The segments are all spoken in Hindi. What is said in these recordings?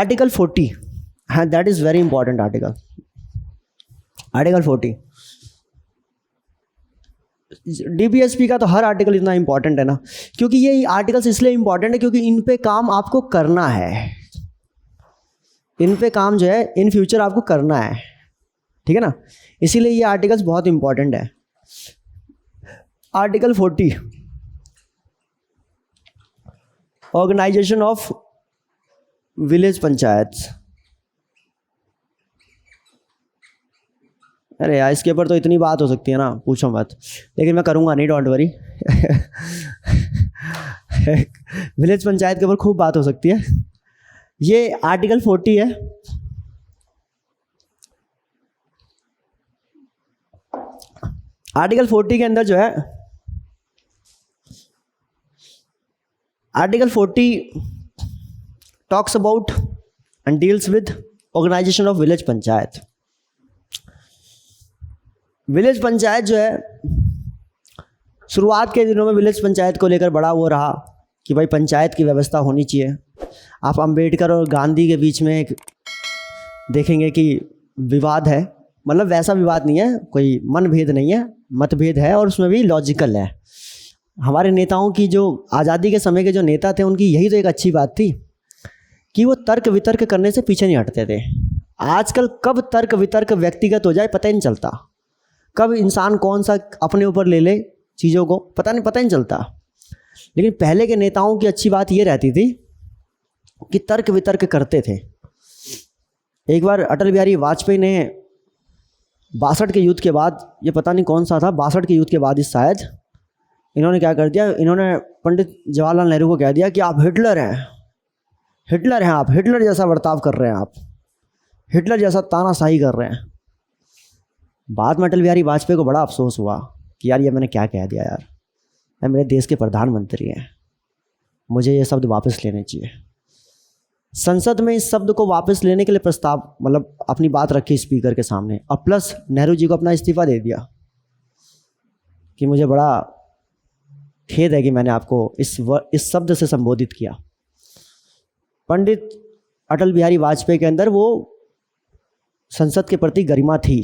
आर्टिकल 40, हाँ that is very important article, article 40। DPSP का तो हर आर्टिकल इतना इंपॉर्टेंट है ना, क्योंकि ये आर्टिकल्स इसलिए इंपॉर्टेंट है क्योंकि इन पे काम आपको करना है, इन पे काम जो है इन फ्यूचर आपको करना है, ठीक है ना, इसीलिए ये आर्टिकल्स बहुत इंपॉर्टेंट है। Article 40, organisation of village panchayat. अरे यार इसके ऊपर तो इतनी बात हो सकती है ना, पूछो मत, लेकिन मैं करूँगा नहीं, डोंट वरी। विलेज पंचायत के ऊपर खूब बात हो सकती है। ये आर्टिकल 40 है। आर्टिकल 40 के अंदर जो है, article 40 talks about and deals with organisation of village panchayat. Village panchayat जो है, शुरुआत के दिनों में विलेज पंचायत को लेकर बड़ा वो रहा कि भाई पंचायत की व्यवस्था होनी चाहिए। आप अंबेडकर और गांधी के बीच में एक देखेंगे कि विवाद है, मतलब वैसा विवाद नहीं है, कोई मनभेद नहीं है, मतभेद है, और उसमें भी लॉजिकल है। हमारे नेताओं की जो आज़ादी के समय के जो नेता थे, उनकी यही तो एक अच्छी बात थी कि वो तर्क वितर्क करने से पीछे नहीं हटते थे। आजकल कब तर्क वितर्क व्यक्तिगत हो जाए पता ही नहीं चलता, कब इंसान कौन सा अपने ऊपर ले ले चीज़ों को पता ही नहीं चलता। लेकिन पहले के नेताओं की अच्छी बात ये रहती थी कि तर्क वितर्क करते थे। एक बार अटल बिहारी वाजपेयी ने 62 के युद्ध के बाद, ये पता नहीं कौन सा था, 62 के युद्ध के बाद इस शायद, इन्होंने क्या कर दिया, इन्होंने पंडित जवाहरलाल नेहरू को कह दिया कि आप हिटलर हैं, हिटलर हैं आप, हिटलर जैसा बर्ताव कर रहे हैं आप, हिटलर जैसा तानाशाही कर रहे हैं। बाद में अटल बिहारी वाजपेयी को बड़ा अफसोस हुआ कि यार ये मैंने क्या कह दिया यार, मैं मेरे देश के प्रधानमंत्री हैं, मुझे ये शब्द वापस लेने चाहिए। संसद में इस शब्द को वापस लेने के लिए प्रस्ताव, मतलब अपनी बात रखी स्पीकर के सामने, और प्लस नेहरू जी को अपना इस्तीफा दे दिया कि मुझे बड़ा खेद है कि मैंने आपको इस शब्द से संबोधित किया। पंडित अटल बिहारी वाजपेयी के अंदर वो संसद के प्रति गरिमा थी,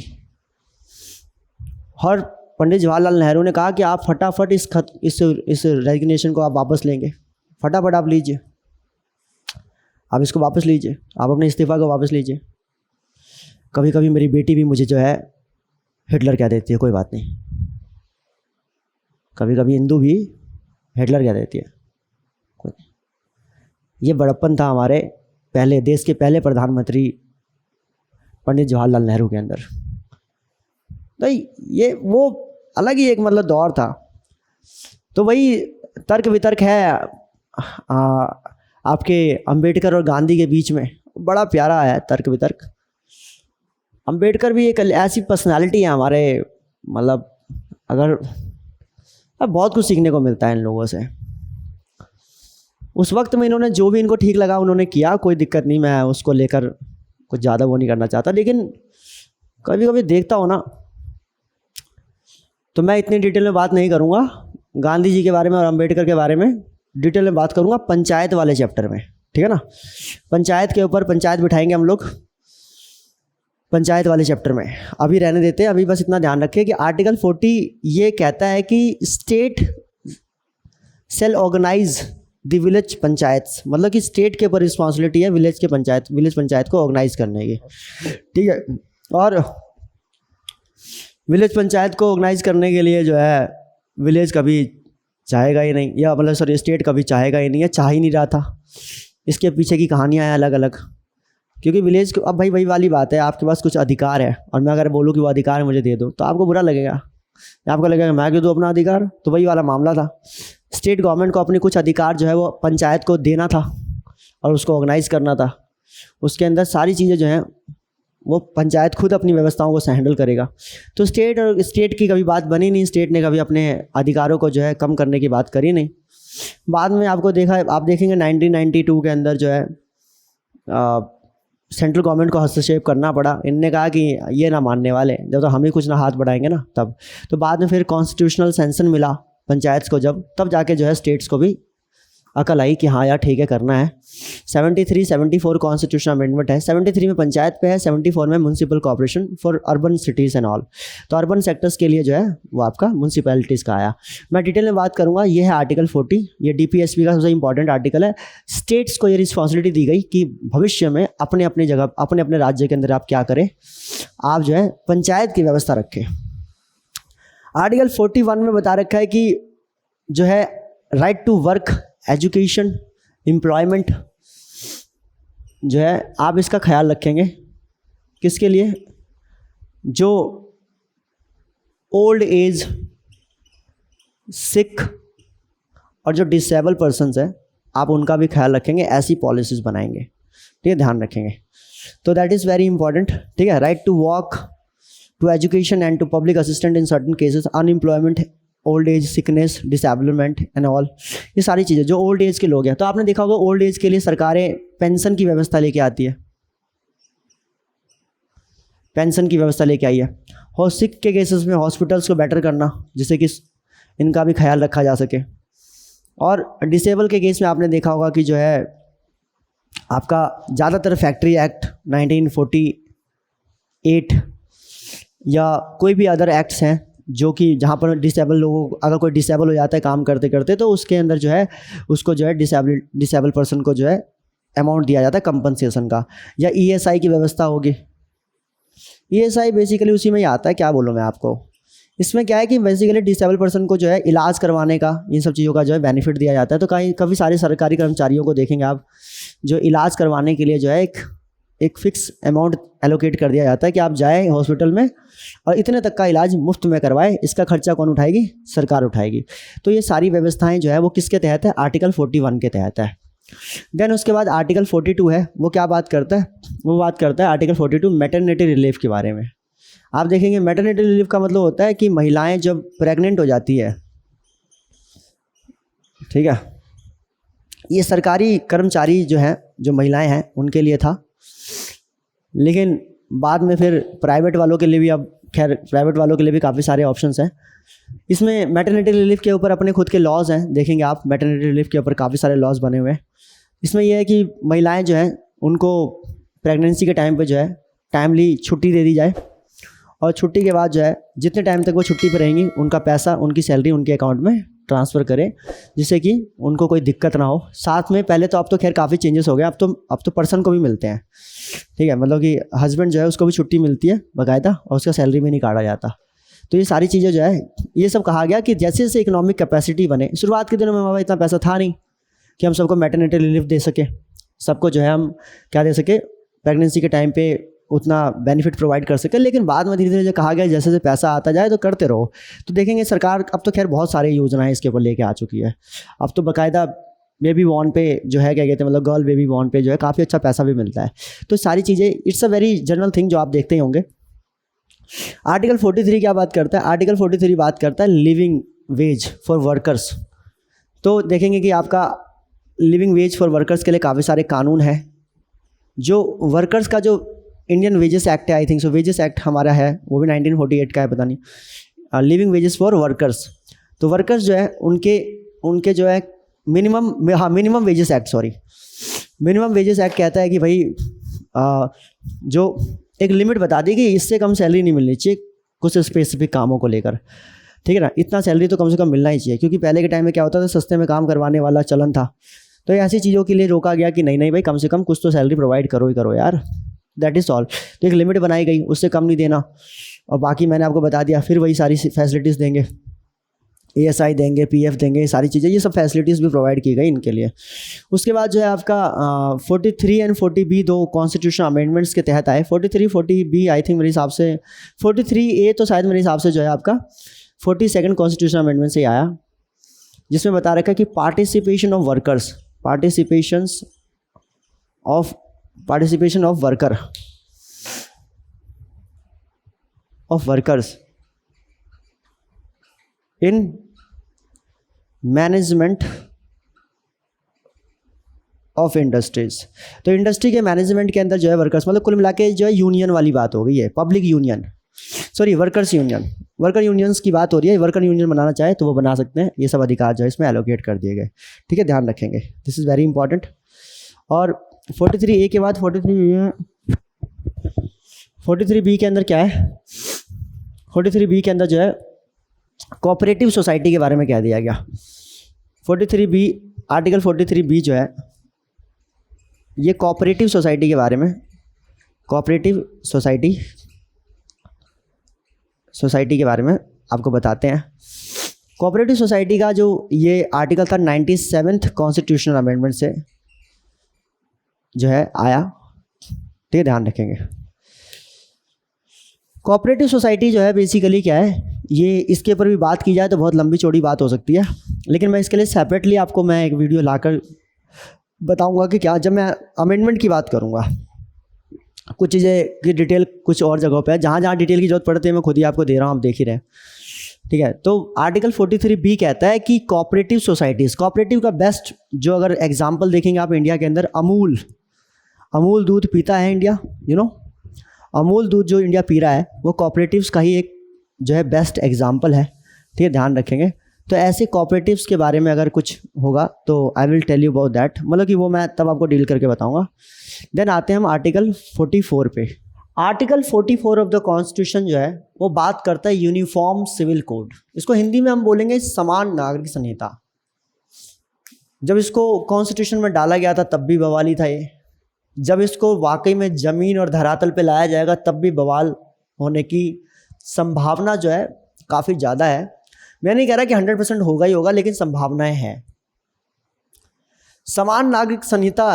और पंडित जवाहरलाल नेहरू ने कहा कि आप फटाफट इस रेजिग्नेशन को आप वापस लेंगे, फटाफट आप लीजिए, आप इसको वापस लीजिए, आप अपने इस्तीफा को वापस लीजिए। कभी कभी मेरी बेटी भी मुझे जो है हिटलर कह देती है, कोई बात नहीं, कभी कभी हिंदू भी हिटलर कह देती है, कोई नहीं। ये बड़प्पन था हमारे पहले देश के पहले प्रधानमंत्री पंडित जवाहरलाल नेहरू के अंदर। तो ये वो अलग ही एक मतलब दौर था। तो वही तर्क वितर्क है आपके अंबेडकर और गांधी के बीच में, बड़ा प्यारा है तर्क वितर्क। अंबेडकर भी एक ऐसी पर्सनालिटी है हमारे, मतलब अगर बहुत कुछ सीखने को मिलता है इन लोगों से। उस वक्त में इन्होंने जो भी इनको ठीक लगा उन्होंने किया, कोई दिक्कत नहीं, मैं उसको लेकर कुछ ज़्यादा वो नहीं करना चाहता। लेकिन कभी कभी देखता हो ना, तो मैं इतनी डिटेल में बात नहीं करूँगा गांधी जी के बारे में और अंबेडकर के बारे में, डिटेल में बात करूँगा पंचायत वाले चैप्टर में, ठीक है ना। पंचायत के ऊपर पंचायत बिठाएंगे हम लोग पंचायत वाले चैप्टर में, अभी रहने देते हैं। अभी बस इतना ध्यान रखें कि आर्टिकल 40 ये कहता है कि state shall organise the village panchayat, मतलब कि स्टेट के ऊपर रिस्पॉन्सिबिलिटी है विलेज पंचायत को ऑर्गेनाइज करने की, ठीक है। और विलेज पंचायत को ऑर्गेनाइज करने के लिए जो है विलेज कभी चाहेगा ही नहीं, या मतलब सॉरी स्टेट कभी चाहेगा ही नहीं है, चाह ही नहीं रहा था। इसके पीछे की कहानियाँ हैं अलग अलग, क्योंकि विलेज को अब भाई वही वाली बात है, आपके पास कुछ अधिकार है और मैं अगर बोलूँ कि वो अधिकार मुझे दे दो तो आपको बुरा लगेगा, आपको लगेगा मैं क्यों दूँ अपना अधिकार। तो वही वाला मामला था, स्टेट गवर्नमेंट को अपने कुछ अधिकार जो है वो पंचायत को देना था और उसको ऑर्गेनाइज करना था। उसके अंदर सारी चीज़ें जो हैं वो पंचायत खुद अपनी व्यवस्थाओं को हैंडल करेगा। तो स्टेट की कभी बात बनी नहीं, स्टेट ने कभी अपने अधिकारों को जो है कम करने की बात करी नहीं। बाद में आप देखेंगे 1992 के अंदर जो है सेंट्रल गवर्नमेंट को हस्तक्षेप करना पड़ा। इनने कहा कि ये ना मानने वाले, जब तो हम ही कुछ ना हाथ बढ़ाएंगे ना तब। तो बाद में फिर कॉन्स्टिट्यूशनल सेंसन मिला पंचायत को, तब जाके जो है स्टेट्स को भी अकल आई कि हाँ यार ठीक है करना है। 73 74 कॉन्स्टिट्यूशन अमेंडमेंट है। 73 में पंचायत पे है, 74 में municipal corporation for urban cities and all. तो अर्बन सेक्टर्स के लिए जो है वो आपका म्यूनसिपैलिटीज़ का आया। मैं डिटेल में बात करूँगा। ये है आर्टिकल 40, ये DPSP का सबसे इंपॉर्टेंट आर्टिकल है। स्टेट्स को ये रिस्पॉन्सिबिलिटी दी गई कि भविष्य में अपने अपने जगह अपने अपने राज्य के अंदर आप क्या करें, आप जो है पंचायत की व्यवस्था रखें। आर्टिकल 41 में बता रखा है कि जो है right to work, education, employment जो है आप इसका ख्याल रखेंगे। किसके लिए? जो ओल्ड एज, सिक और जो डिसेबल पर्सन्स हैं आप उनका भी ख्याल रखेंगे, ऐसी पॉलिसीज़ बनाएंगे। ठीक है, ध्यान रखेंगे। तो दैट इज़ वेरी इंपॉर्टेंट। ठीक है, right to walk, to education and to public assistant in certain cases, unemployment, old age, sickness, disablement and all, ये सारी चीज़ें जो ओल्ड एज के लोग हैं। तो आपने देखा होगा ओल्ड एज के लिए सरकारें पेंशन की व्यवस्था लेके आती है, पेंशन की व्यवस्था लेके आई है। और सिक के केसेस में हॉस्पिटल्स को बेटर करना जिससे कि इनका भी ख्याल रखा जा सके। और डिसेबल के केस में आपने देखा होगा कि जो है आपका ज़्यादातर फैक्ट्री एक्ट 1948 या कोई भी अदर एक्ट्स हैं जो कि जहाँ पर डिसेबल लोगों, अगर कोई डिसेबल हो जाता है काम करते करते, तो उसके अंदर जो है उसको जो है डिसेबल पर्सन को जो है अमाउंट दिया जाता है कंपनसेशन का। या ESI की व्यवस्था होगी। ESI बेसिकली उसी में ही आता है, क्या बोलूँ मैं आपको। इसमें क्या है कि बेसिकली डिसेबल पर्सन को जो है इलाज करवाने का, इन सब चीज़ों का जो है बेनिफिट दिया जाता है। तो काफ़ी सारे सरकारी कर्मचारियों को देखेंगे आप, जो इलाज करवाने के लिए जो है एक फिक्स अमाउंट एलोकेट कर दिया जाता है कि आप जाएँ हॉस्पिटल में और इतने तक का इलाज मुफ्त में करवाएं। इसका खर्चा कौन उठाएगी? सरकार उठाएगी। तो ये सारी व्यवस्थाएं जो है वो किसके तहत है? आर्टिकल 41 के तहत है। देन उसके बाद आर्टिकल 42 है, वो क्या बात करता है? वो बात करता है आर्टिकल 42 मैटरनिटी रिलीफ के बारे में। आप देखेंगे मैटरनिटी रिलीफ का मतलब होता है कि महिलाएं जब प्रेग्नेंट हो जाती है, ठीक है, ये सरकारी कर्मचारी जो हैं, जो महिलाएं हैं उनके लिए था, लेकिन बाद में फिर प्राइवेट वालों के लिए भी, अब खैर प्राइवेट वालों के लिए भी काफ़ी सारे ऑप्शंस हैं। इसमें मैटरनिटी रिलीफ के ऊपर अपने खुद के लॉज हैं, देखेंगे आप मैटरनिटी रिलीफ के ऊपर काफ़ी सारे लॉज बने हुए हैं। इसमें यह है कि महिलाएं जो हैं उनको प्रेगनेंसी के टाइम पे जो है टाइमली छुट्टी दे दी जाए, और छुट्टी के बाद जो है जितने टाइम तक वो छुट्टी पर रहेंगी उनका पैसा, उनकी सैलरी उनके अकाउंट में ट्रांसफ़र करें, जिससे कि उनको कोई दिक्कत ना हो। साथ में पहले तो अब तो खैर काफ़ी चेंजेस हो गए, अब तो पर्सन को भी मिलते हैं। ठीक है, मतलब कि हस्बैंड जो है उसको भी छुट्टी मिलती है बाकायदा, और उसका सैलरी में नहीं काटा जाता। तो ये सारी चीज़ें जो है, ये सब कहा गया कि जैसे जैसे इकोनॉमिक कैपेसिटी बने। शुरुआत के दिनों में हमारा इतना पैसा था नहीं कि हम सबको मैटरनिटी रिलीफ दे सके, सबको जो है हम क्या दे सके, प्रेगनेंसी के टाइम पे उतना बेनिफिट प्रोवाइड कर सके। लेकिन बाद में धीरे धीरे जो कहा गया जैसे जैसे पैसा आता जाए तो करते रहो। तो देखेंगे सरकार अब तो खैर बहुत सारे योजनाएं इसके ऊपर लेके आ चुकी है। अब तो बाकायदा बेबी बॉर्न पे जो है क्या कहते हैं, मतलब गर्ल बेबी बॉर्न पे जो है काफ़ी अच्छा पैसा भी मिलता है। तो सारी चीज़ें it's a very general thing जो आप देखते ही होंगे। आर्टिकल 43 क्या बात करता है? आर्टिकल 43 बात करता है लिविंग वेज फॉर वर्कर्स। तो देखेंगे कि आपका लिविंग वेज फॉर वर्कर्स के लिए काफ़ी सारे कानून हैं। जो वर्कर्स का जो इंडियन वेजेस एक्ट है, I think so wages act हमारा है, वो भी 1948 का है, पता नहीं। लिविंग वेजेस फॉर वर्कर्स, तो वर्कर्स जो है उनके जो है minimum wages act, minimum wages act कहता है कि भाई जो एक लिमिट बता दी कि इससे कम सैलरी नहीं मिलनी चाहिए कुछ स्पेसिफिक कामों को लेकर। ठीक है ना, इतना सैलरी तो कम से कम मिलना ही चाहिए, क्योंकि पहले के टाइम में क्या होता था, सस्ते में काम करवाने वाला चलन था। तो ऐसी चीज़ों के लिए रोका गया कि नहीं भाई, कम से कम कुछ तो सैलरी प्रोवाइड करो ही करो यार, दैट इज़ ऑल। तो एक लिमिट बनाई गई, उससे कम नहीं देना। और बाकी मैंने आपको बता दिया, फिर वही सारी फैसिलिटीज़ देंगे, ESI देंगे, PF देंगे, ये सारी चीज़ें, ये सब फैसिलिटीज़ भी प्रोवाइड की गई इनके लिए। उसके बाद जो है आपका 43 एंड 40B दो कॉन्स्टिट्यूशन अमेंडमेंट्स के तहत आए। 43 40B आई थिंक मेरे हिसाब से 43A तो शायद मेरे हिसाब से जो है आपका 42nd कॉन्स्टिट्यूशन अमेंडमेंट से ही आया, जिसमें बता रखा है कि participation of workers, participation of workers in management of industries. तो इंडस्ट्री के मैनेजमेंट के अंदर जो है वर्कर्स, मतलब कुल मिला के जो है यूनियन वाली बात हो गई है, public union, workers union, worker unions की बात हो रही है, वर्कर यूनियन बनाना चाहे तो वो बना सकते हैं, ये सब अधिकार जो है इसमें एलोकेट कर दिए गए। ठीक है, ध्यान रखेंगे, दिस इज़ वेरी इंपॉर्टेंट। और 43A के बाद 43B के अंदर क्या है, 43B के अंदर जो है कोऑपरेटिव सोसाइटी के बारे में कह दिया गया। 43B, आर्टिकल 43B जो है ये कोऑपरेटिव सोसाइटी के बारे में, कोऑपरेटिव सोसाइटी के बारे में आपको बताते हैं। कोऑपरेटिव सोसाइटी का जो ये आर्टिकल था 97th कॉन्स्टिट्यूशनल अमेंडमेंट से जो है आया। ठीक है, ध्यान रखेंगे। कोऑपरेटिव सोसाइटी जो है बेसिकली क्या है, ये इसके ऊपर भी बात की जाए तो बहुत लंबी चौड़ी बात हो सकती है, लेकिन मैं इसके लिए सेपरेटली आपको मैं एक वीडियो लाकर बताऊंगा कि क्या, जब मैं अमेंडमेंट की बात करूंगा, कुछ चीज़ें की डिटेल कुछ और जगहों पे है, जहाँ जहाँ डिटेल की जरूरत पड़ती है मैं खुद ही आपको दे रहा हूँ, आप देख ही रहे हैं। ठीक है, तो आर्टिकल 43B कहता है कि कोऑपरेटिव सोसाइटीज़, कोऑपरेटिव का बेस्ट जो अगर एग्जांपल देखेंगे आप इंडिया के अंदर, अमूल दूध पीता है इंडिया, अमूल दूध जो इंडिया पी रहा है वो कोऑपरेटिव्स का ही एक जो है बेस्ट एग्जांपल है। ठीक है, ध्यान रखेंगे। तो ऐसे कोऑपरेटिव्स के बारे में अगर कुछ होगा तो I will tell you about that, मतलब कि वो मैं तब आपको डील करके बताऊंगा। देन आते हैं हम आर्टिकल 44 पे। आर्टिकल 44 ऑफ द कॉन्स्टिट्यूशन जो है वो बात करता है यूनिफॉर्म सिविल कोड, इसको हिंदी में हम बोलेंगे समान नागरिक संहिता। जब इसको कॉन्स्टिट्यूशन में डाला गया था तब भी बवाली था ये, जब इसको वाकई में ज़मीन और धरातल पे लाया जाएगा तब भी बवाल होने की संभावना जो है काफ़ी ज़्यादा है। मैं नहीं कह रहा कि 100% होगा ही होगा, लेकिन संभावनाएं हैं। समान नागरिक संहिता,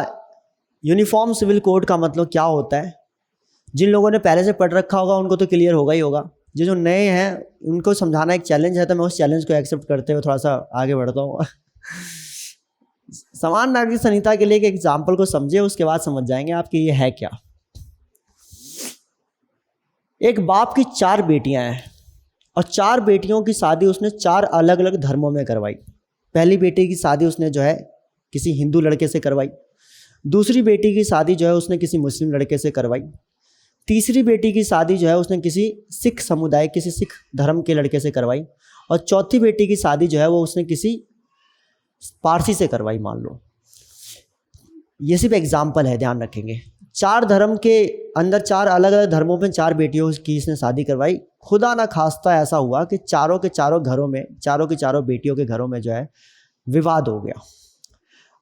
यूनिफॉर्म सिविल कोड का मतलब क्या होता है, जिन लोगों ने पहले से पढ़ रखा होगा उनको तो क्लियर होगा ही होगा, जो नए हैं उनको समझाना एक चैलेंज है, तो मैं उस चैलेंज को एक्सेप्ट करते हुए थोड़ा सा आगे बढ़ता हूँ। समान नागरिक संहिता के लिए एक एग्जाम्पल को समझे, उसके बाद समझ जाएंगे आप कि ये है क्या। एक बाप की 4 बेटियां हैं और 4 बेटियों की शादी उसने 4 अलग अलग धर्मों में करवाई। पहली बेटी की शादी उसने जो है किसी हिंदू लड़के से करवाई, दूसरी बेटी की शादी जो है उसने किसी मुस्लिम लड़के से करवाई, तीसरी बेटी की शादी जो है उसने किसी सिख समुदाय, किसी सिख धर्म के लड़के से करवाई, और चौथी बेटी की शादी जो है वो उसने किसी पारसी से करवाई, मान लो। ये सिर्फ एग्जाम्पल है, ध्यान रखेंगे। 4 धर्म के अंदर 4 अलग अलग धर्मों में 4 बेटियों की इसने शादी करवाई। खुदा ना खास्ता ऐसा हुआ कि चारों के चारों घरों में, चारों की चारों बेटियों के घरों में जो है विवाद हो गया,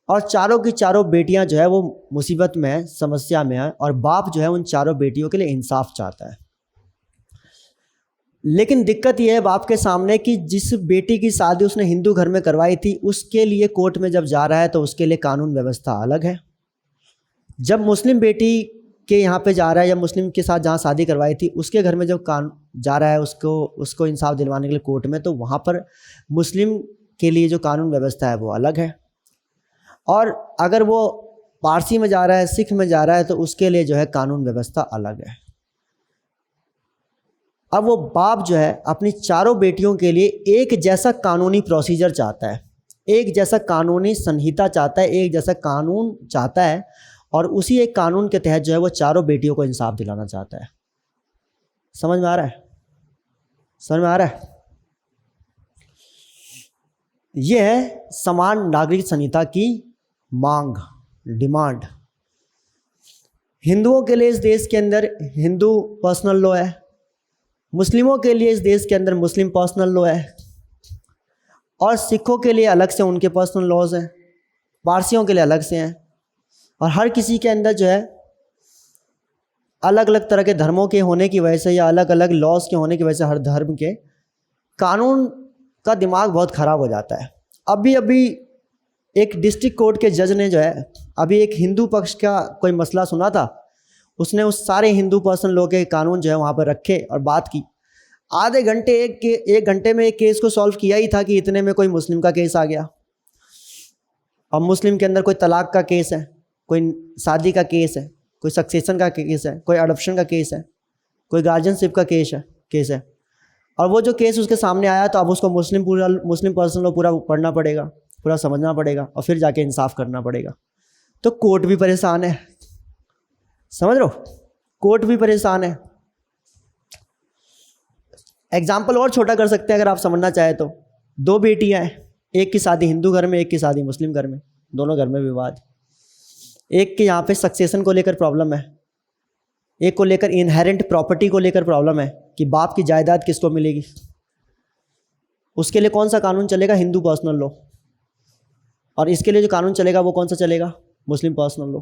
और चारों की चारों बेटियां जो है वो मुसीबत में है, समस्या में है, और बाप जो है उन चारों बेटियों के लिए इंसाफ चाहता है। लेकिन दिक्कत यह है बाप के सामने कि जिस बेटी की शादी उसने हिंदू घर में करवाई थी उसके लिए कोर्ट में जब जा रहा है तो उसके लिए कानून व्यवस्था अलग है। जब मुस्लिम बेटी के यहाँ पे जा रहा है या मुस्लिम के साथ जहाँ शादी करवाई थी उसके घर में जब जा रहा है उसको इंसाफ दिलवाने के लिए कोर्ट में, तो वहाँ पर मुस्लिम के लिए जो कानून व्यवस्था है वो अलग है। और अगर वो पारसी में जा रहा है, सिख में जा रहा है, तो उसके लिए जो है कानून व्यवस्था अलग है। अब वो बाप जो है अपनी चारों बेटियों के लिए एक जैसा कानूनी प्रोसीजर चाहता है, एक जैसा कानूनी संहिता चाहता है, एक जैसा कानून चाहता है, और उसी एक कानून के तहत जो है वो चारों बेटियों को इंसाफ दिलाना चाहता है। समझ में आ रहा है? समझ में आ रहा है? यह है समान नागरिक संहिता की मांग, डिमांड। हिंदुओं के लिए इस देश के अंदर हिंदू पर्सनल लॉ है, मुस्लिमों के लिए इस देश के अंदर मुस्लिम पर्सनल लॉ है, और सिखों के लिए अलग से उनके पर्सनल लॉज हैं, पारसियों के लिए अलग से हैं, और हर किसी के अंदर जो है अलग अलग तरह के धर्मों के होने की वजह से या अलग अलग लॉज के होने की वजह से हर धर्म के कानून का दिमाग बहुत ख़राब हो जाता है। अभी एक डिस्ट्रिक्ट कोर्ट के जज ने जो है अभी एक हिंदू पक्ष का कोई मसला सुना था, उसने उस सारे हिंदू पर्सनल लॉ के कानून जो है वहाँ पर रखे और बात की। आधे घंटे एक घंटे में एक केस को सॉल्व किया ही था कि इतने में कोई मुस्लिम का केस आ गया, और मुस्लिम के अंदर कोई तलाक का केस है, कोई शादी का केस है, कोई सक्सेशन का केस है, कोई अडॉप्शन का केस है, कोई गार्जियनशिप का केस है। और वो जो केस उसके सामने आया तो अब उसको मुस्लिम पर्सनल लॉ पूरा पढ़ना पड़ेगा, पूरा समझना पड़ेगा, और फिर जाके इंसाफ करना पड़ेगा। तो कोर्ट भी परेशान है, समझ रहे हो? कोर्ट भी परेशान है। एग्जाम्पल और छोटा कर सकते हैं अगर आप समझना चाहें तो। 2 बेटियां हैं, एक की शादी हिंदू घर में, एक की शादी मुस्लिम घर में, दोनों घर में विवाद। एक के यहाँ पे सक्सेशन को लेकर प्रॉब्लम है, एक को लेकर इनहेरेंट प्रॉपर्टी को लेकर प्रॉब्लम है कि बाप की जायदाद किसको मिलेगी। उसके लिए कौन सा कानून चलेगा? Hindu personal law. और इसके लिए जो कानून चलेगा वो कौन सा चलेगा? मुस्लिम पर्सनल लॉ।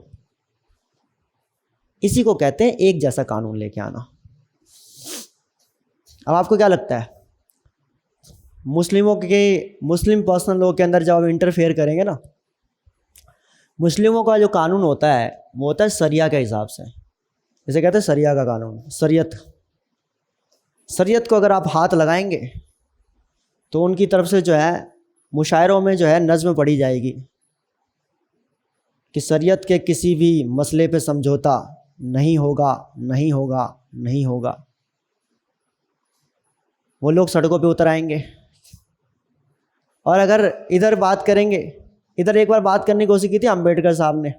इसी को कहते हैं एक जैसा कानून लेके आना। अब आपको क्या लगता है, मुस्लिम पर्सनल लॉ के अंदर जब आप इंटरफेयर करेंगे ना, मुस्लिमों का जो कानून होता है वो होता है शरिया के हिसाब से, इसे कहते हैं शरिया का कानून, शरीयत को अगर आप हाथ लगाएंगे तो उनकी तरफ से जो है मुशायरों में जो है नज़्म पढ़ी जाएगी कि शरीयत के किसी भी मसले पे समझौता नहीं होगा, नहीं होगा, नहीं होगा। वो लोग सड़कों पे उतर आएंगे। और अगर इधर बात करेंगे, इधर एक बार बात करने की कोशिश की थी अंबेडकर साहब ने,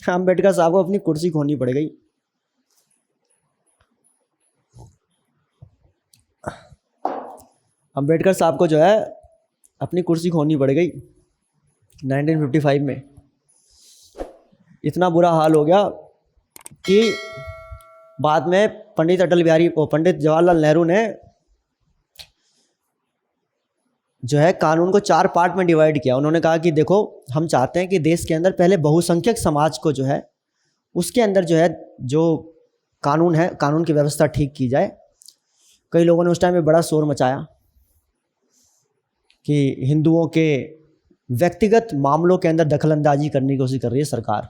अंबेडकर साहब को अपनी कुर्सी खोनी पड़ गई। अंबेडकर साहब को जो है अपनी कुर्सी खोनी पड़ गई 1955 में। इतना बुरा हाल हो गया कि बाद में पंडित जवाहरलाल नेहरू ने जो है कानून को 4 पार्ट में डिवाइड किया। उन्होंने कहा कि देखो, हम चाहते हैं कि देश के अंदर पहले बहुसंख्यक समाज को जो है उसके अंदर जो है जो कानून है, कानून की व्यवस्था ठीक की जाए। कई लोगों ने उस टाइम में बड़ा शोर मचाया कि हिंदुओं के व्यक्तिगत मामलों के अंदर दखलंदाजी करने की कोशिश कर रही है सरकार।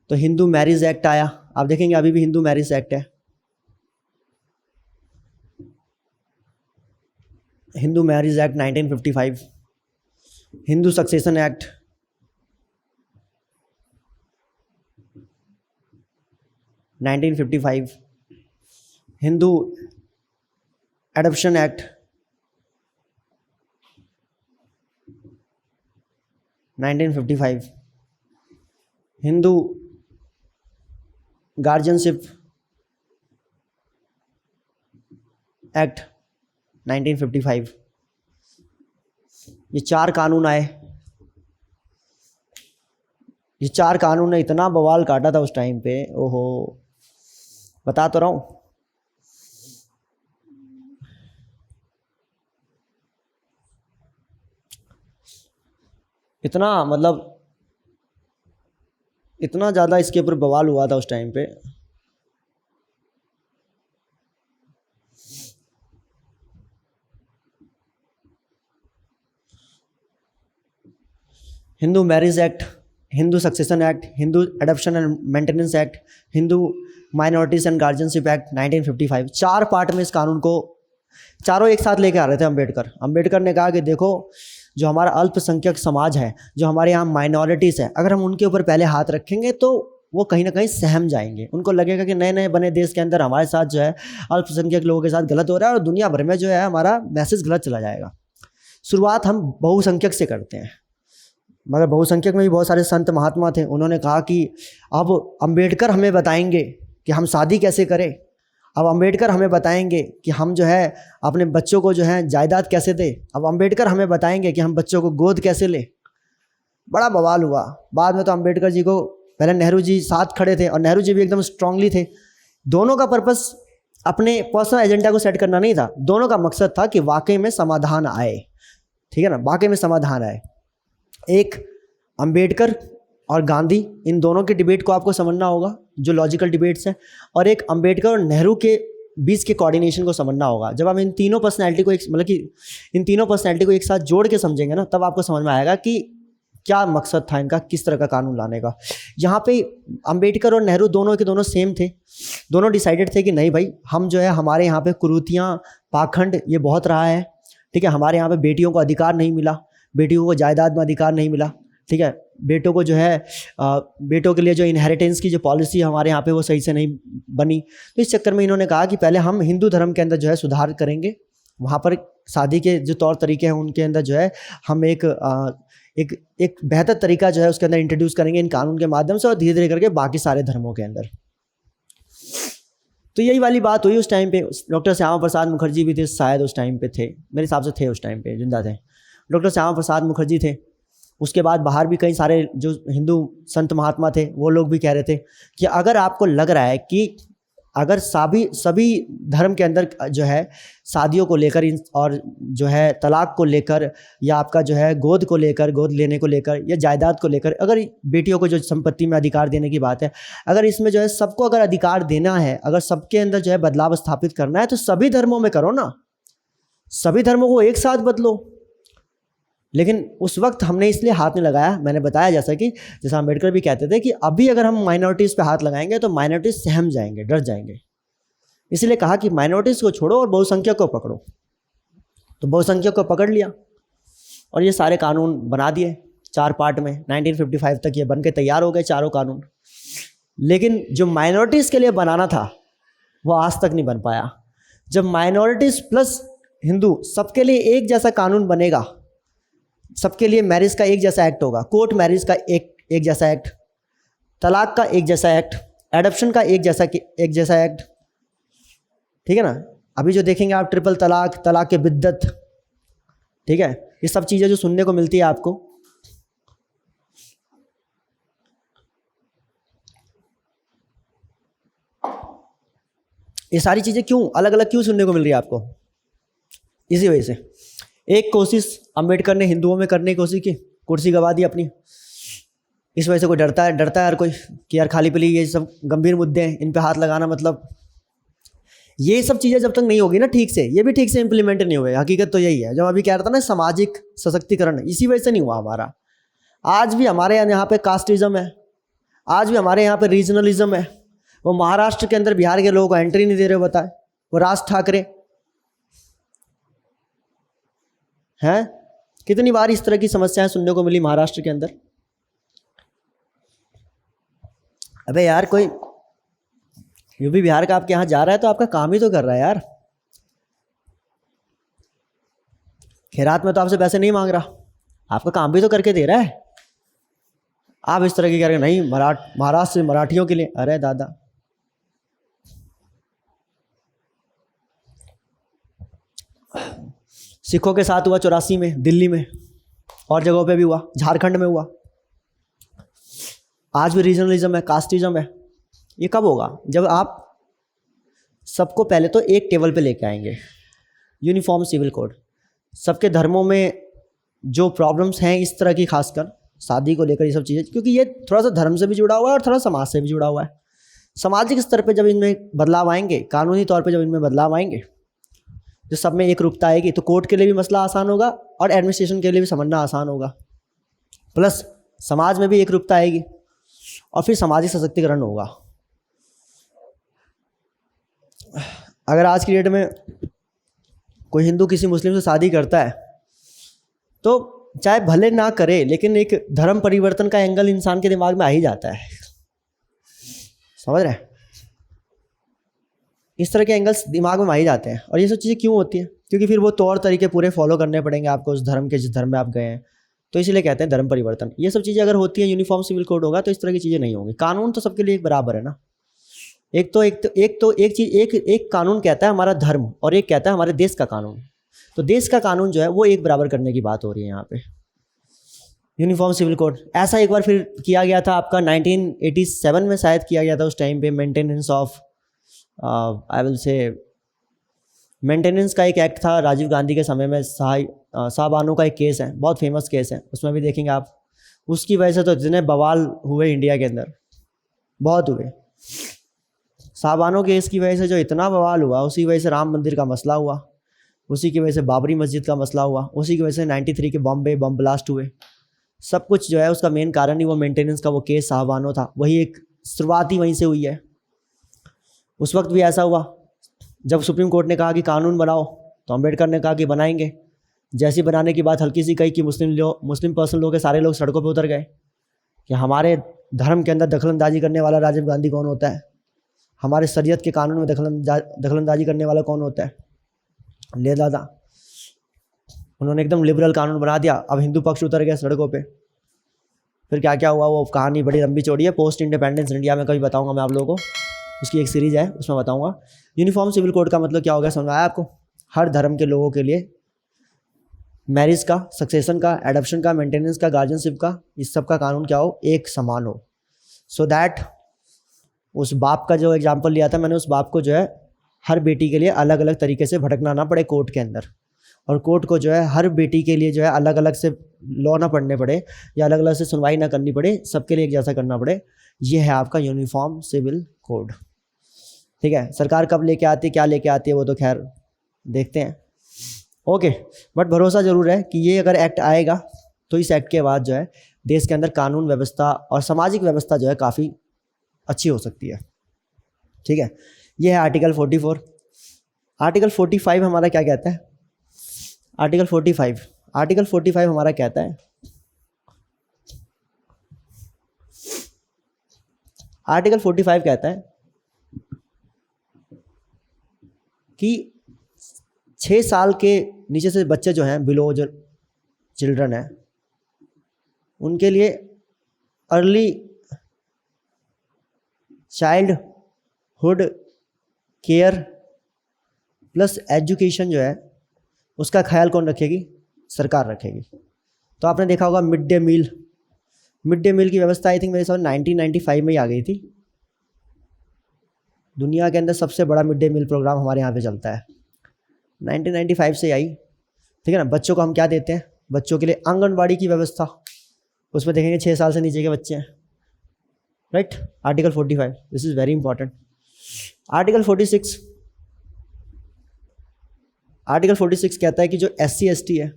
तो हिंदू मैरिज एक्ट आया। आप देखेंगे अभी भी हिंदू मैरिज एक्ट है, Hindu marriage act 1955, Hindu succession act, Hindu adoption act 1955, Hindu guardianship act 1955। ये 4 कानून आए। ये 4 कानून ने इतना बवाल काटा था उस टाइम पे, ओहो, बता तो रहा हूँ। इतना मतलब इतना ज़्यादा इसके ऊपर बवाल हुआ था उस टाइम पे। Hindu marriage act, Hindu succession act, Hindu adoption and maintenance act, Hindu minorities and guardianship act 1955। 4 part में इस कानून को चारों एक साथ लेके आ रहे थे अंबेडकर ने कहा कि देखो, जो हमारा अल्पसंख्यक समाज है, जो हमारे यहाँ माइनॉरिटीज़ है, अगर हम उनके ऊपर पहले हाथ रखेंगे तो वो कहीं ना कहीं सहम जाएंगे। उनको लगेगा कि नए नए बने देश के अंदर हमारे साथ जो है अल्पसंख्यक लोगों के साथ गलत हो रहा है और दुनिया भर में जो है हमारा मैसेज गलत चला जाएगा। शुरुआत हम बहुसंख्यक से करते हैं, मगर बहुसंख्यक में भी बहुत सारे संत महात्मा थे। उन्होंने कहा कि अब अंबेडकर हमें बताएंगे कि हम शादी कैसे करें, अब अंबेडकर हमें बताएंगे कि हम जो है अपने बच्चों को जो है जायदाद कैसे दें, अब अंबेडकर हमें बताएंगे कि हम बच्चों को गोद कैसे लें। बड़ा बवाल हुआ। बाद में तो अंबेडकर जी को पहले नेहरू जी साथ खड़े थे और नेहरू जी भी एकदम स्ट्रांगली थे। दोनों का पर्पस अपने पर्सनल एजेंडा को सेट करना नहीं था, दोनों का मकसद था कि वाकई में समाधान आए, ठीक है ना, वाकई में समाधान आए। एक अंबेडकर और गांधी, इन दोनों के डिबेट को आपको समझना होगा, जो लॉजिकल डिबेट्स हैं, और एक अंबेडकर और नेहरू के बीच के कोऑर्डिनेशन को समझना होगा। जब आप इन तीनों पर्सनैलिटी को इन तीनों पर्सनैलिटी को एक साथ जोड़ के समझेंगे ना, तब आपको समझ में आएगा कि क्या मकसद था इनका, किस तरह का कानून लाने का। यहाँ पे अंबेडकर और नेहरू दोनों के दोनों सेम थे। दोनों डिसाइडेड थे कि नहीं भाई, हम जो है हमारे यहाँ पे कुरीतियाँ, पाखंड ये बहुत रहा है, ठीक है। हमारे यहाँ पे बेटियों को अधिकार नहीं मिला, बेटियों को जायदाद में अधिकार नहीं मिला, ठीक है। बेटों को जो है बेटों के लिए जो इनहेरिटेंस की जो पॉलिसी हमारे यहाँ पे वो सही से नहीं बनी। तो इस चक्कर में इन्होंने कहा कि पहले हम हिंदू धर्म के अंदर जो है सुधार करेंगे, वहाँ पर शादी के जो तौर तरीके हैं उनके अंदर जो है हम एक बेहतर तरीका जो है उसके अंदर इंट्रोड्यूस करेंगे इन कानून के माध्यम से, और धीरे धीरे करके बाकी सारे धर्मों के अंदर। तो यही वाली बात हुई उस टाइम पे। डॉक्टर श्यामा प्रसाद मुखर्जी भी थे शायद उस टाइम पे, थे मेरे हिसाब से, थे उस टाइम पे जिंदा थे। डॉक्टर श्यामा प्रसाद मुखर्जी थे। उसके बाद बाहर भी कई सारे जो हिंदू संत महात्मा थे वो लोग भी कह रहे थे कि अगर आपको लग रहा है कि अगर सभी धर्म के अंदर जो है शादियों को लेकर और जो है तलाक को लेकर या आपका जो है गोद को लेकर, गोद लेने को लेकर या जायदाद को लेकर, अगर बेटियों को जो संपत्ति में अधिकार देने की बात है, अगर इसमें जो है सबको अगर अधिकार देना है, अगर सबके अंदर जो है बदलाव स्थापित करना है तो सभी धर्मों में करो ना, सभी धर्मों को एक साथ बदलो। लेकिन उस वक्त हमने इसलिए हाथ नहीं लगाया, मैंने बताया जैसा अम्बेडकर भी कहते थे कि अभी अगर हम माइनॉरिटीज़ पे हाथ लगाएंगे तो माइनॉरिटीज़ सहम जाएंगे, डर जाएंगे। इसलिए कहा कि माइनॉरिटीज़ को छोड़ो और बहुसंख्यक को पकड़ो। तो बहुसंख्यक को पकड़ लिया और ये सारे कानून बना दिए 4 पार्ट में। 1955 तक ये बन के तैयार हो गए चारों कानून। लेकिन जो माइनॉरिटीज़ के लिए बनाना था वो आज तक नहीं बन पाया। जब माइनॉरिटीज़ प्लस हिंदू सबके लिए एक जैसा कानून बनेगा, सबके लिए मैरिज का एक जैसा एक्ट होगा, कोर्ट मैरिज का एक जैसा एक्ट, तलाक का एक जैसा एक्ट, एडॉप्शन का एक जैसा एक्ट, ठीक है ना। अभी जो देखेंगे आप ट्रिपल तलाक, तलाक के बिद्दत, ठीक है, ये सब चीज़ें जो सुनने को मिलती है आपको, ये सारी चीज़ें क्यों अलग अलग क्यों सुनने को मिल रही है आपको? इसी वजह से एक कोशिश अम्बेडकर ने हिंदुओं में करने की कोशिश की, कुर्सी गवा दी अपनी। इस वजह से कोई डरता है हर कोई कि यार खाली पीली ये सब गंभीर मुद्दे हैं, इन पे हाथ लगाना मतलब, ये सब चीज़ें जब तक नहीं होगी ना ठीक से, ये भी ठीक से इंप्लीमेंट नहीं हुए। हकीकत तो यही है, जब अभी कह रहा था ना सामाजिक सशक्तिकरण, इसी वजह से नहीं हुआ हमारा। आज भी हमारे यहाँ पे कास्टिज्म है, आज भी हमारे यहाँ पे रीजनलिज्म है। वो महाराष्ट्र के अंदर बिहार के लोगों को एंट्री नहीं दे रहे हो, बताए वो राज ठाकरे हैं। कितनी बार इस तरह की समस्याएं सुनने को मिली महाराष्ट्र के अंदर। अबे यार कोई यूपी बिहार का आपके यहाँ जा रहा है तो आपका काम ही तो कर रहा है यार। खैरात में तो आपसे पैसे नहीं मांग रहा, आपका काम भी तो करके दे रहा है। आप इस तरह की कह रहे नहीं महाराष्ट्र से मराठियों के लिए, अरे दादा सिखों के साथ हुआ 84 में दिल्ली में, और जगहों पे भी हुआ, झारखंड में हुआ। आज भी रीजनलिज्म है, कास्टिज्म है। ये कब होगा? जब आप सबको पहले तो एक टेबल पे लेके आएंगे, यूनिफॉर्म सिविल कोड। सबके धर्मों में जो प्रॉब्लम्स हैं इस तरह की, खासकर शादी को लेकर ये सब चीज़ें, क्योंकि ये थोड़ा सा धर्म से भी जुड़ा हुआ है और थोड़ा समाज से भी जुड़ा हुआ है। सामाजिक स्तर पे जब इनमें बदलाव आएंगे, कानूनी तौर पे जब इनमें बदलाव आएंगे, जो सब में एक रूपता आएगी, तो कोर्ट के लिए भी मसला आसान होगा और एडमिनिस्ट्रेशन के लिए भी समझना आसान होगा। प्लस समाज में भी एक रूपता आएगी और फिर सामाजिक सशक्तिकरण होगा। अगर आज की डेट में कोई हिंदू किसी मुस्लिम से शादी करता है तो चाहे भले ना करे, लेकिन एक धर्म परिवर्तन का एंगल इंसान के दिमाग में आ ही जाता है। समझ रहे हैं? इस तरह के एंगल्स दिमाग में आ ही जाते हैं। और ये सब चीज़ें क्यों होती हैं? क्योंकि फिर वो तौर तरीके पूरे फॉलो करने पड़ेंगे आपको उस धर्म के, जिस धर्म में आप गए हैं। तो इसीलिए कहते हैं धर्म परिवर्तन। ये सब चीज़ें अगर होती हैं, यूनिफॉर्म सिविल कोड होगा तो इस तरह की चीज़ें नहीं होंगी। कानून तो सबके लिए एक बराबर है ना। एक कानून कहता है हमारा धर्म और एक कहता है हमारे देश का कानून। तो देश का कानून जो है वो एक बराबर करने की बात हो रही है यहाँ पे, यूनिफॉर्म सिविल कोड। ऐसा एक बार फिर किया गया था आपका 1987 में शायद किया गया था। उस टाइम पे मेंटेनेंस ऑफ मेंटेनेंस का एक एक्ट था राजीव गांधी के समय में। साहबानों का एक केस है, बहुत फेमस केस है, उसमें भी देखेंगे आप। उसकी वजह से तो इतने बवाल हुए इंडिया के अंदर, बहुत हुए। साहबानों केस की वजह से जो इतना बवाल हुआ, उसी वजह से राम मंदिर का मसला हुआ, उसी की वजह से बाबरी मस्जिद का मसला हुआ, उसी की वजह से 93 के बम ब्लास्ट हुए। सब कुछ जो है उसका मेन कारण ही वो मेंटेनेंस का वो केस साहबानों था। वही एक शुरुआत ही वहीं से हुई है। उस वक्त भी ऐसा हुआ, जब सुप्रीम कोर्ट ने कहा कि कानून बनाओ तो अम्बेडकर ने कहा कि बनाएंगे। जैसी बनाने की बात हल्की सी कही कि मुस्लिम पर्सन लोग के सारे लोग सड़कों पे उतर गए कि हमारे धर्म के अंदर दखलंदाजी करने वाला राजीव गांधी कौन होता है, हमारे शरीयत के कानून में दखलंदाजी करने वाला कौन होता है। ले दादा, उन्होंने एकदम लिबरल कानून बना दिया। अब हिंदू पक्ष उतर गया सड़कों पे। फिर क्या क्या हुआ वो कहानी बड़ी लंबी चौड़ी है, पोस्ट इंडिपेंडेंस इंडिया में कभी बताऊंगा मैं आप लोगों को। उसकी एक सीरीज़ है, उसमें बताऊंगा। यूनिफॉर्म सिविल कोड का मतलब क्या होगा समझ में आया आपको? हर धर्म के लोगों के लिए मैरिज का, सक्सेशन का, एडॉप्शन का, मेंटेनेंस का, गार्जियनशिप का, इस सब का कानून क्या हो, एक समान हो। सो दैट उस बाप का जो एग्जाम्पल लिया था मैंने, उस बाप को जो है हर बेटी के लिए अलग अलग तरीके से भटकना ना पड़े कोर्ट के अंदर, और कोर्ट को जो है हर बेटी के लिए जो है अलग अलग से लॉ ना पढ़ने पड़े या अलग अलग से सुनवाई ना करनी पड़े, सबके लिए एक जैसा करना पड़े। ये है आपका यूनिफॉर्म सिविल कोड। ठीक है, सरकार कब लेके आती है, क्या लेके आती है, वो तो खैर देखते हैं। ओके, बट भरोसा ज़रूर है कि ये अगर एक्ट आएगा तो इस एक्ट के बाद जो है देश के अंदर कानून व्यवस्था और सामाजिक व्यवस्था जो है काफ़ी अच्छी हो सकती है। ठीक है, ये है आर्टिकल 44। आर्टिकल 45 हमारा क्या कहता है? आर्टिकल 45 हमारा कहता है, आर्टिकल 45 कहता है कि 6 साल के नीचे से बच्चे जो हैं, बिलो जो चिल्ड्रन हैं, उनके लिए early childhood care plus education जो है उसका ख्याल कौन रखेगी? सरकार रखेगी। तो आपने देखा होगा मिड डे मील की व्यवस्था आई थिंक मेरे हिसाब से 1995 में ही आ गई थी। दुनिया के अंदर सबसे बड़ा मिड डे मील प्रोग्राम हमारे यहाँ पे चलता है, 1995 से आई। ठीक है ना। बच्चों को हम क्या देते हैं? बच्चों के लिए आंगनबाड़ी की व्यवस्था, उसमें देखेंगे 6 साल से नीचे के बच्चे हैं, right. Article 45, this is very important. Article 46 कहता है कि जो SC/ST है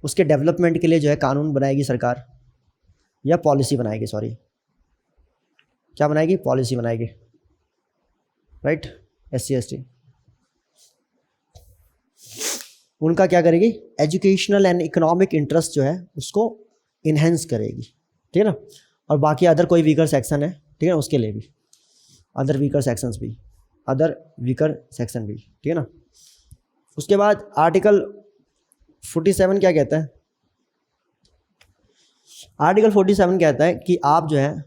उसके डेवलपमेंट के लिए जो है कानून बनाएगी सरकार, या पॉलिसी बनाएगी, सॉरी क्या बनाएगी? पॉलिसी बनाएगी, राइट। SC/ST उनका क्या करेगी? एजुकेशनल एंड इकोनॉमिक इंटरेस्ट जो है उसको इन्हेंस करेगी, ठीक है ना। और बाकी अदर कोई वीकर सेक्शन है, ठीक है ना, उसके लिए भी अदर वीकर सेक्शन भी, ठीक है ना। उसके बाद आर्टिकल 47 क्या कहता है? आर्टिकल 47 कहता है कि आप जो है,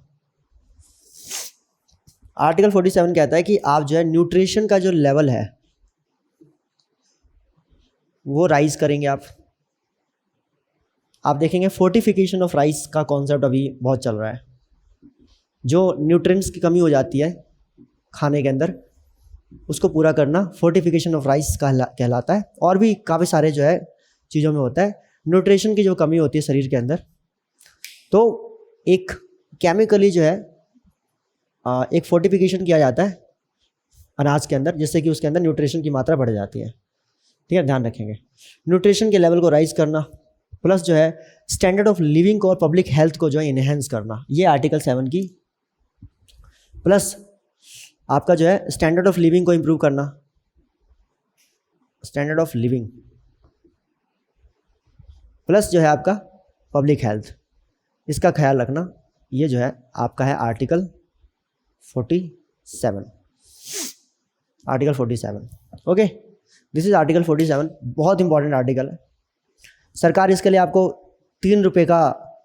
आर्टिकल 47 कहता है कि आप जो है न्यूट्रिशन का जो लेवल है वो राइज करेंगे। आप देखेंगे फोर्टिफिकेशन ऑफ राइस का कॉन्सेप्ट अभी बहुत चल रहा है। जो न्यूट्रिएंट्स की कमी हो जाती है खाने के अंदर, उसको पूरा करना फोर्टिफिकेशन ऑफ राइस कहलाता है। और भी काफ़ी सारे जो है चीज़ों में होता है न्यूट्रिशन की जो कमी होती है शरीर के अंदर, तो एक केमिकली जो है एक फोर्टिफिकेशन किया जाता है अनाज के अंदर, जिससे कि उसके अंदर न्यूट्रिशन की मात्रा बढ़ जाती है, ठीक है। ध्यान रखेंगे न्यूट्रिशन के लेवल को राइज करना, प्लस जो है स्टैंडर्ड ऑफ लिविंग को और पब्लिक हेल्थ को जो है इन्हेंस करना, ये आर्टिकल 7 की। प्लस आपका जो है स्टैंडर्ड ऑफ लिविंग को इम्प्रूव करना, स्टैंडर्ड ऑफ लिविंग, प्लस जो है आपका पब्लिक हेल्थ, इसका ख्याल रखना, ये जो है आपका है article 47। Article 47, okay, this is article 47, बहुत इंपॉर्टेंट आर्टिकल है। सरकार इसके लिए आपको 3 रुपये का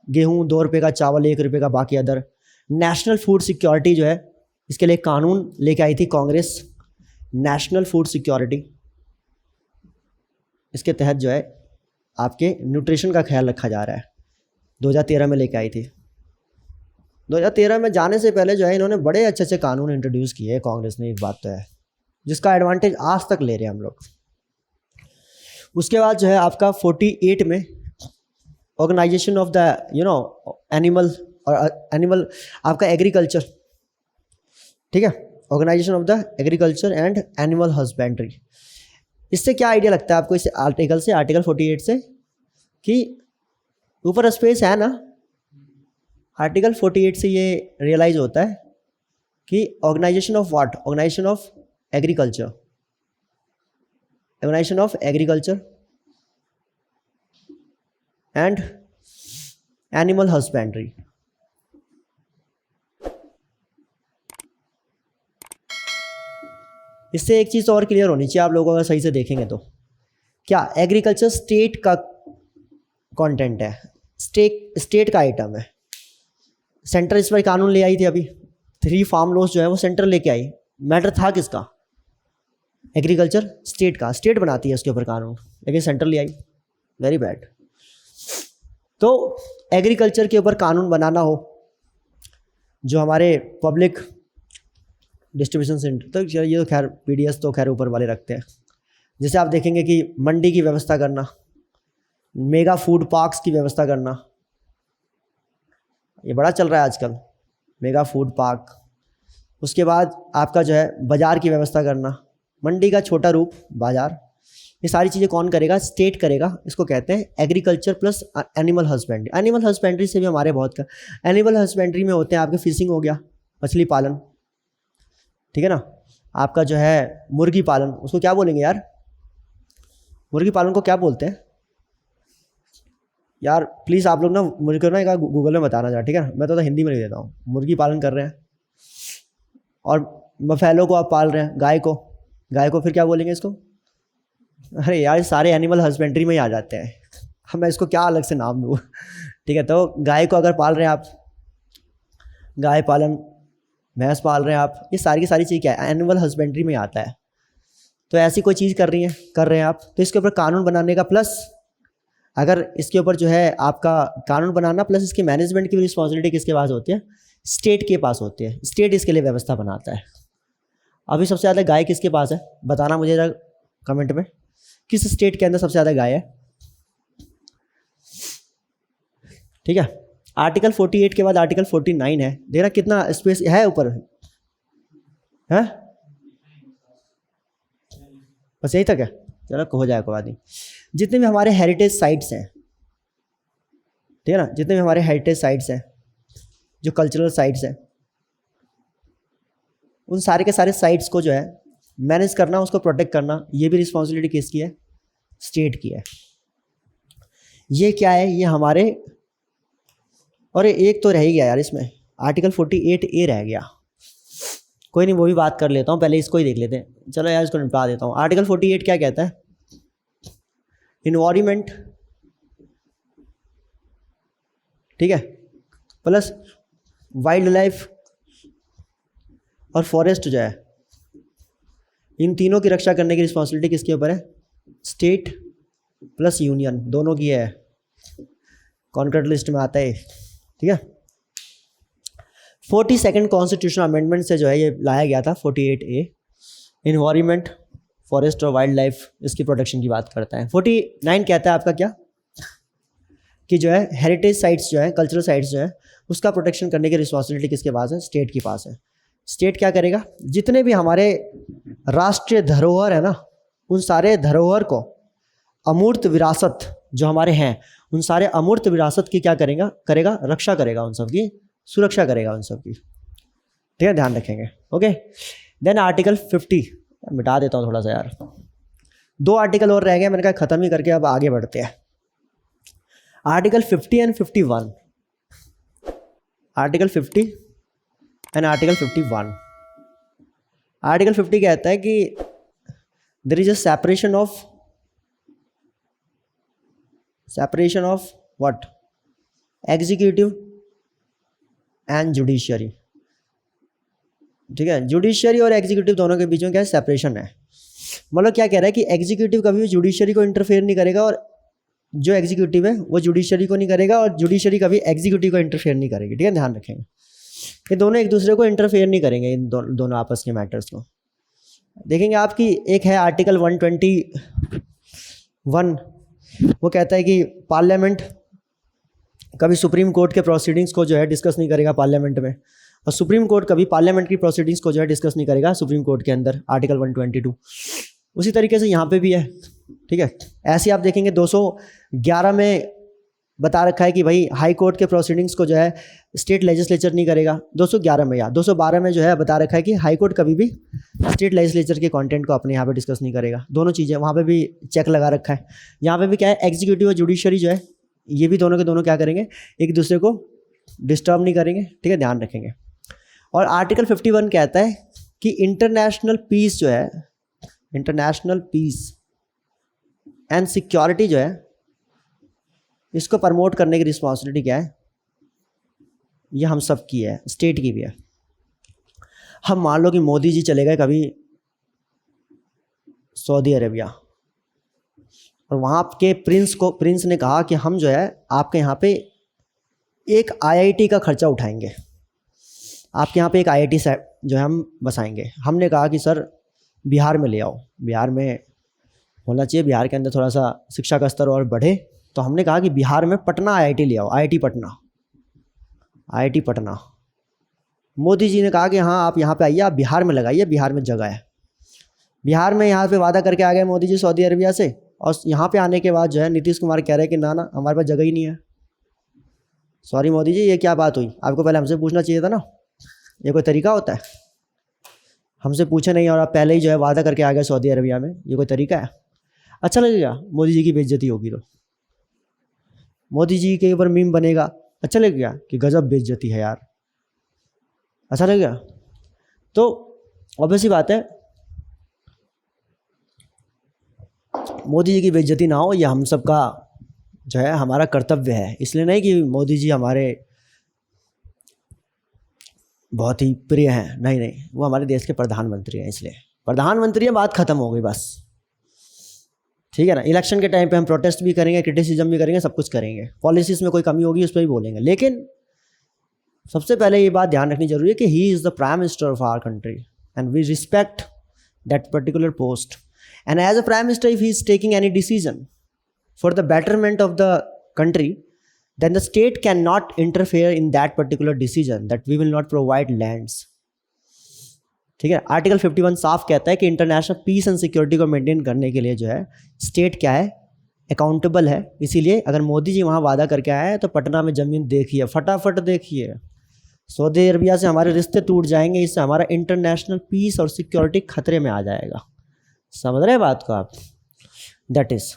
गेहूँ, 2 रुपये का चावल, 1 रुपये का बाकी अदर, नेशनल फूड सिक्योरिटी जो है इसके लिए कानून लेके आई थी कांग्रेस, नेशनल फूड सिक्योरिटी। इसके तहत जो है आपके न्यूट्रिशन का ख्याल रखा जा रहा है, 2013 में लेके आई थी। 2013 में जाने से पहले जो है इन्होंने बड़े अच्छे अच्छे कानून इंट्रोड्यूस किए कांग्रेस ने, एक बात तो है, जिसका एडवांटेज आज तक ले रहे हैं हम लोग। उसके बाद जो है आपका 48 में ऑर्गेनाइजेशन ऑफ द एनिमल आपका एग्रीकल्चर, ठीक है, organisation of the agriculture and animal husbandry. इससे क्या आइडिया लगता है आपको इस आर्टिकल से, आर्टिकल 48 से, कि ऊपर स्पेस है ना, आर्टिकल 48 से ये रियलाइज होता है कि organisation of what, organisation of agriculture, organisation of agriculture and animal husbandry. इससे एक चीज़ और क्लियर होनी चाहिए आप लोगों, अगर सही से देखेंगे तो, क्या एग्रीकल्चर स्टेट का कंटेंट है, स्टेट का आइटम है। सेंटर इस पर कानून ले आई थी अभी 3 फार्म लॉस जो है वो सेंट्रल लेके आई, मैटर था किसका? एग्रीकल्चर स्टेट का, स्टेट बनाती है उसके ऊपर कानून, लेकिन सेंट्रल ले आई, वेरी बैड। तो एग्रीकल्चर के ऊपर कानून बनाना हो, जो हमारे पब्लिक डिस्ट्रीब्यूशन सेंटर, तो ये तो खैर पीडीएस तो खैर ऊपर वाले रखते हैं। जैसे आप देखेंगे कि मंडी की व्यवस्था करना, मेगा फूड पार्क्स की व्यवस्था करना, ये बड़ा चल रहा है आजकल, मेगा फूड पार्क। उसके बाद आपका जो है बाज़ार की व्यवस्था करना, मंडी का छोटा रूप बाज़ार, ये सारी चीज़ें कौन करेगा? स्टेट करेगा। इसको कहते हैं agriculture plus animal husbandry. Animal husbandry से भी हमारे बहुत का, एनिमल हस्बेंड्री में होते हैं आपके फिशिंग हो गया, मछली पालन, ठीक है ना, आपका जो है मुर्गी पालन, उसको क्या बोलेंगे यार? मुर्गी पालन को क्या बोलते हैं यार? प्लीज़ आप लोग ना मुझे को ना एक गूगल में बताना चाह, ठीक है? मैं तो हिंदी में लिख देता हूँ। मुर्गी पालन कर रहे हैं और बफेलो को आप पाल रहे हैं, गाय को फिर क्या बोलेंगे इसको? अरे यार सारे एनिमल हस्बेंड्री में ही आ जाते हैं, अब मैं इसको क्या अलग से नाम दूँ? ठीक है, तो गाय को अगर पाल रहे हैं आप, गाय पालन, भैंस पाल रहे हैं आप, ये सारी की सारी चीज़ क्या है? एनिमल हस्बेंड्री में आता है। तो ऐसी कोई चीज़ कर रहे हैं आप, तो इसके ऊपर कानून बनाने का, प्लस अगर इसके ऊपर जो है आपका कानून बनाना प्लस इसके मैनेजमेंट की भी रिस्पॉन्सिबिलिटी किसके पास होती है? स्टेट के पास होती है। स्टेट इसके लिए व्यवस्था बनाता है। अभी सबसे ज़्यादा गाय किसके पास है? बताना मुझे जरा कमेंट में, किस स्टेट के अंदर सबसे ज़्यादा गाय है? ठीक है, आर्टिकल 48 के बाद आर्टिकल 49 है, देखना कितना स्पेस है ऊपर है, बस यही तक है, चलो हो जाए कोई बात नहीं। जितने भी हमारे हेरिटेज साइट्स हैं, ठीक है ना, जितने भी हमारे हेरिटेज साइट्स हैं, जो कल्चरल साइट्स हैं, उन सारे के सारे साइट्स को जो है मैनेज करना, उसको प्रोटेक्ट करना, ये भी रिस्पॉन्सिबिलिटी किसकी है? स्टेट की है। ये क्या है? ये हमारे, और एक तो रह ही गया यार इसमें, आर्टिकल 48A रह गया, कोई नहीं वो भी बात कर लेता हूँ, पहले इसको ही देख लेते हैं। चलो यार इसको निपटा देता हूँ। आर्टिकल 48 क्या कहता है? इन्वायरमेंट, ठीक है, प्लस वाइल्ड लाइफ और फॉरेस्ट जो है, इन तीनों की रक्षा करने की रिस्पॉन्सिबिलिटी किसके ऊपर है? स्टेट प्लस यूनियन, दोनों की है, कॉन्करेंट लिस्ट में आता है, ठीक है। 42nd कॉन्स्टिट्यूशन अमेंडमेंट से जो है ये लाया गया था 48A, इन्वायरमेंट, फॉरेस्ट और वाइल्ड लाइफ, इसकी प्रोटेक्शन की बात करता है। 49 कहता है आपका क्या, कि जो है हेरिटेज साइट्स जो है, कल्चरल साइट्स जो है, उसका प्रोटेक्शन करने की रिस्पॉन्सिबिलिटी किसके पास है? स्टेट के पास है। स्टेट क्या करेगा? जितने भी हमारे राष्ट्रीय धरोहर है ना, उन सारे धरोहर को, अमूर्त विरासत जो हमारे हैं, उन सारे अमूर्त विरासत की क्या करेगा? रक्षा करेगा, उन सब की सुरक्षा करेगा, उन सब की, ठीक है, ध्यान रखेंगे। ओके, देन आर्टिकल 50, मिटा देता हूँ थोड़ा सा यार, 2 आर्टिकल और रह गए, मैंने कहा ख़त्म ही करके अब आगे बढ़ते हैं। Article 50 and 51, article 50 and article 51। Article 50 कहता है कि there is a separation of what? Executive and judiciary, ठीक है, जुडिशियरी और एग्जीक्यूटिव दोनों के बीच में क्या है? सेपरेशन है। मतलब क्या कह रहा है कि एग्जीक्यूटिव कभी भी जुडिशियरी को इंटरफेयर नहीं करेगा, और जो एग्जीक्यूटिव है वो जुडिशियरी को नहीं करेगा, और जुडिशियरी कभी एग्जीक्यूटिव को इंटरफेयर नहीं करेगी, ठीक है, ध्यान रखेंगे। ये दोनों एक दूसरे को इंटरफेयर नहीं करेंगे, इन दोनों आपस के मैटर्स को देखेंगे आपकी। एक है आर्टिकल 121, वो कहता है कि पार्लियामेंट कभी सुप्रीम कोर्ट के प्रोसीडिंग्स को जो है डिस्कस नहीं करेगा पार्लियामेंट में, और सुप्रीम कोर्ट कभी पार्लियामेंट की प्रोसीडिंग्स को जो है डिस्कस नहीं करेगा सुप्रीम कोर्ट के अंदर, आर्टिकल 122। उसी तरीके से यहाँ पे भी है, ठीक है। ऐसे आप देखेंगे 211 में बता रखा है कि भाई हाई कोर्ट के प्रोसीडिंग्स को जो है स्टेट लेजिस्लेचर नहीं करेगा। 211 में या 212 में जो है बता रखा है कि हाई कोर्ट कभी भी स्टेट लेजिस्लेचर के कंटेंट को अपने यहाँ पे डिस्कस नहीं करेगा। दोनों चीज़ें वहाँ पे भी चेक लगा रखा है। यहाँ पे भी क्या है, एग्जीक्यूटिव और जुडिशरी जो है ये भी दोनों के दोनों क्या करेंगे, एक दूसरे को डिस्टर्ब नहीं करेंगे, ठीक है, ध्यान रखेंगे। और आर्टिकल 51 कहता है कि इंटरनेशनल पीस जो है, इंटरनेशनल पीस एंड सिक्योरिटी जो है, इसको प्रमोट करने की रिस्पॉन्सिबिलिटी क्या है, ये हम सब की है, स्टेट की भी है, हम मान लो कि मोदी जी चले गए कभी सऊदी अरेबिया, और वहाँ के प्रिंस ने कहा कि हम जो है आपके यहाँ पे एक आईआईटी का खर्चा उठाएंगे, आपके यहाँ पे एक आईआईटी से जो है हम बसाएंगे। हमने कहा कि सर बिहार में ले आओ, बिहार में होना चाहिए, बिहार के अंदर थोड़ा सा शिक्षा का स्तर और बढ़े। तो हमने कहा कि बिहार में पटना आईआईटी ले आओ, आईआईटी पटना। मोदी जी ने कहा कि हाँ आप यहाँ पे आइए, आप बिहार में लगाइए, बिहार में जगह है। बिहार में यहाँ पे वादा करके आ गए मोदी जी सऊदी अरबिया से, और यहाँ पे आने के बाद जो है नीतीश कुमार कह रहे हैं कि ना हमारे पास जगह ही नहीं है। सॉरी मोदी जी, ये क्या बात हुई? आपको पहले हमसे पूछना चाहिए था ना, ये कोई तरीका होता है? हमसे पूछे नहीं और आप पहले ही जो है वादा करके आ गए सऊदी अरबिया में, ये कोई तरीका है? अच्छा लगेगा मोदी जी की बेइज्जती होगी तो, मोदी जी के ऊपर मीम बनेगा, अच्छा लगेगा कि गजब बेइज्जती है यार, अच्छा लगेगा? तो ऑब्वियस सी बात है मोदी जी की बेइज्जती ना हो, ये हम सबका जो है हमारा कर्तव्य है। इसलिए नहीं कि मोदी जी हमारे बहुत ही प्रिय हैं, नहीं, वो हमारे देश के प्रधानमंत्री हैं, इसलिए प्रधानमंत्री हैं, बात खत्म हो गई बस, ठीक है ना। इलेक्शन के टाइम पे हम प्रोटेस्ट भी करेंगे, क्रिटिसिज्म भी करेंगे, सब कुछ करेंगे, पॉलिसीज़ में कोई कमी होगी उस पर भी बोलेंगे, लेकिन सबसे पहले ये बात ध्यान रखनी जरूरी है कि he is the prime minister of our country and we respect that particular post, and as a prime minister if he is taking any decision for the betterment of the country, then the state cannot interfere in that particular decision that we will not provide lands। ठीक है, आर्टिकल 51 साफ कहता है कि इंटरनेशनल पीस एंड सिक्योरिटी को मेंटेन करने के लिए जो है स्टेट क्या है, अकाउंटेबल है। इसीलिए अगर मोदी जी वहाँ वादा करके आए हैं तो पटना में ज़मीन देखिए, फटाफट देखिए। सऊदी अरबिया से हमारे रिश्ते टूट जाएंगे, इससे हमारा इंटरनेशनल पीस और सिक्योरिटी खतरे में आ जाएगा। समझ रहे हैं बात को आप? दैट इज़,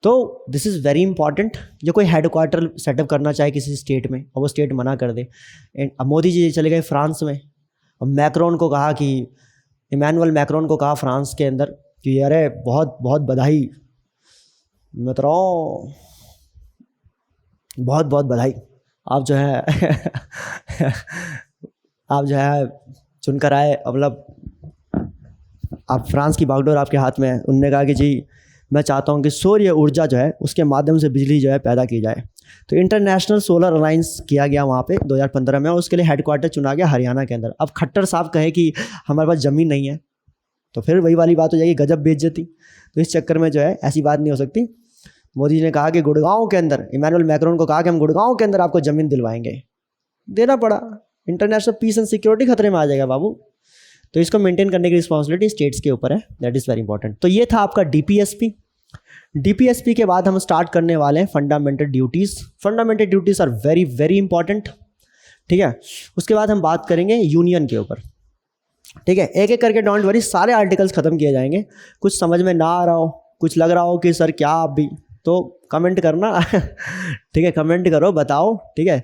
तो दिस इज़ वेरी इंपॉर्टेंट। जो कोई हेडक्वार्टर सेटअप करना चाहे किसी स्टेट में और वो स्टेट मना कर दे, अब मोदी जी चले गए फ्रांस में, और मैक्रोन को कहा कि इमैनुअल मैक्रोन को कहा फ्रांस के अंदर कि अरे बहुत बहुत बधाई, मैं तो रहा हूँ बहुत बहुत बधाई, आप जो है आप जो है चुनकर आए, मतलब आप फ्रांस की बागडोर आपके हाथ में है। उनने कहा कि जी मैं चाहता हूँ कि सौर्य ऊर्जा जो है उसके माध्यम से बिजली जो है पैदा की जाए। तो इंटरनेशनल सोलर अलायंस किया गया वहाँ पे 2015 में, और उसके लिए हेडक्वार्टर चुना गया हरियाणा के अंदर। अब खट्टर साहब कहे कि हमारे पास ज़मीन नहीं है, तो फिर वही वाली बात हो जाएगी, गजब बेइज्जती। तो इस चक्कर में जो है ऐसी बात नहीं हो सकती। मोदी जी ने कहा कि गुड़गांव के अंदर, इमैनुअल मैक्रोन को कहा कि हम गुड़गांव के अंदर आपको ज़मीन दिलवाएंगे, देना पड़ा। इंटरनेशनल पीस एंड सिक्योरिटी खतरे में आ जाएगा बाबू। तो इसको मेंटेन करने की रिस्पॉन्सिबिलिटी स्टेट्स के ऊपर है, दैट इज़ वेरी इंपॉर्टेंट। तो ये था आपका डीपीएसपी। डीपीएसपी के बाद हम स्टार्ट करने वाले हैं fundamental duties. Fundamental duties are very very important, ठीक है। उसके बाद हम बात करेंगे यूनियन के ऊपर, ठीक है। एक एक करके डोंट वरी, सारे आर्टिकल्स खत्म किए जाएंगे। कुछ समझ में ना आ रहा हो, कुछ लग रहा हो कि सर क्या आप भी, तो कमेंट करना ठीक है, कमेंट करो, बताओ, ठीक है।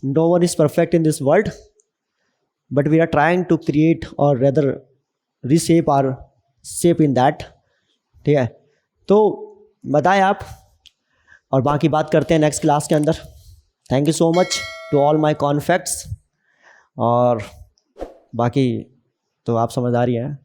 No one is perfect in this world, but we are trying to create और rather reshape our shape in that, ठीक है। तो बताएं आप, और बाकी बात करते हैं नेक्स्ट क्लास के अंदर। Thank you so much to all my contacts, और बाकी तो आप समझदार ही हैं।